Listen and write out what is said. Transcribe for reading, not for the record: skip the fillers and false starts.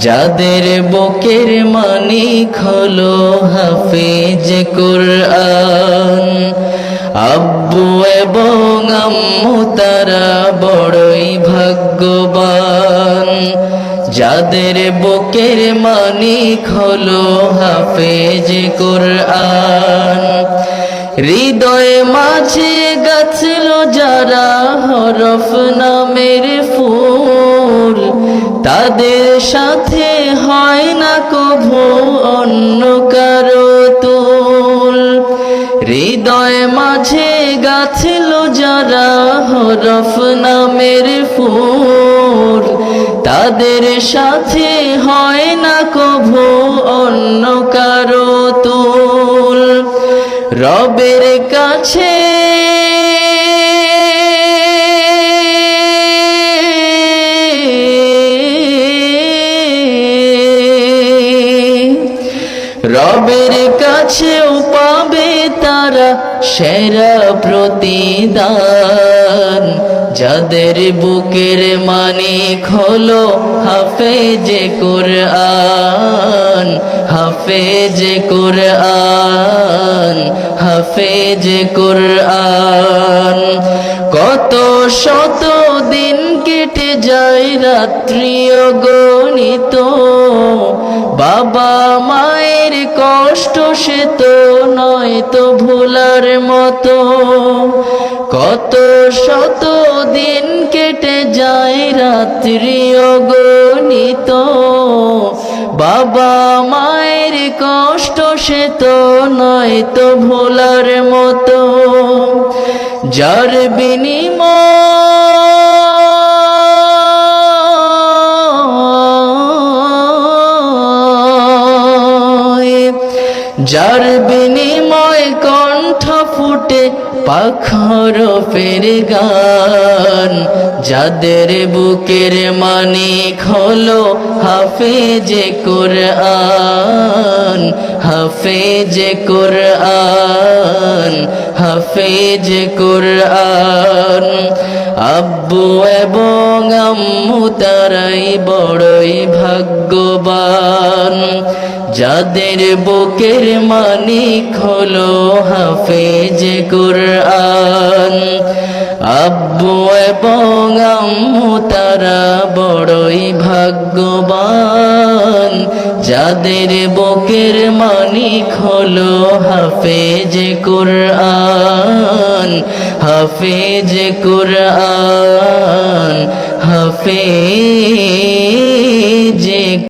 যাদের বুকের মানিক হলো হাফেজ কুরআন, আব্বু এবং আম্মু তারা বড়ই ভাগ্যবান। যাদের বুকের মানিক হলো হাফেজ কুরআন, হৃদয়ে মাঝে গাছল যারা হরফ নামের ফুল, তাদের সাথে হয় না কভু অন্য কারো তুল। হৃদয়ে মাঝে গাছল যারা হরফ নামের ফুল, তাদের সাথে হয় না কভু অন্য কারো তুল। রবের কাছে রবের কাছেও পাবে তারা সেরা প্রতিদান। যাদের বুকের মানিক হলো হাফেজ কুরআন, হাফেজ কুরআন, হাফেজ কুরআন। কত শত দিন কেটে যায় রাত্রি অগণিত, বাবা মায়ের কষ্ট সে তো নয় তো ভোলার মতো। কত শত দিন কেটে যায় রাত্রি অগণিত, বাবা মায়ের কষ্ট সে তো নয় তো ভোলার মতো। যার বিনিময় কণ্ঠ ফুটে পাখর ফের গান। যাদের বুকের মানিক হলো হাফেজ কুরআন, হাফেজ কুরআন, হাফেজ কুরআন। আব্বু এবং আম্মু তারাই বড়ই ভাগ্যবান। যাদের বুকের মানিক হলো হাফেজ কুরআন, আব্বু এবং আম্মু তারা বড়ই ভাগ্যবান। যাদের বুকের মানিক হলো হাফেজ কুরআন, হাফেজ কুরআন, হাফেজ